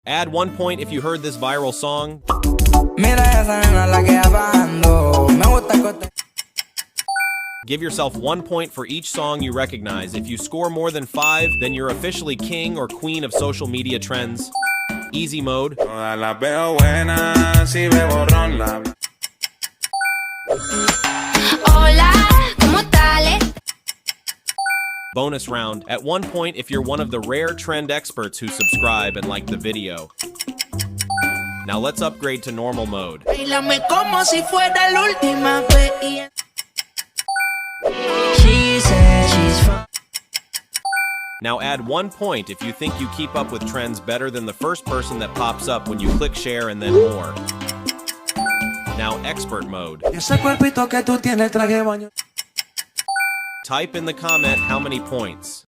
Add 1 point if you heard this viral song. Give yourself 1 point for each song you recognize. If you score more than 5, then you're officially king or queen of social media trends. Easy mode. Bonus round. At 1 point if you're one of the rare trend experts who subscribe and like the video. Now let's upgrade to normal mode. Now add 1 point if you think you keep up with trends better than the first person that pops up when you click share and then more. Now expert mode. Type in the comment how many points.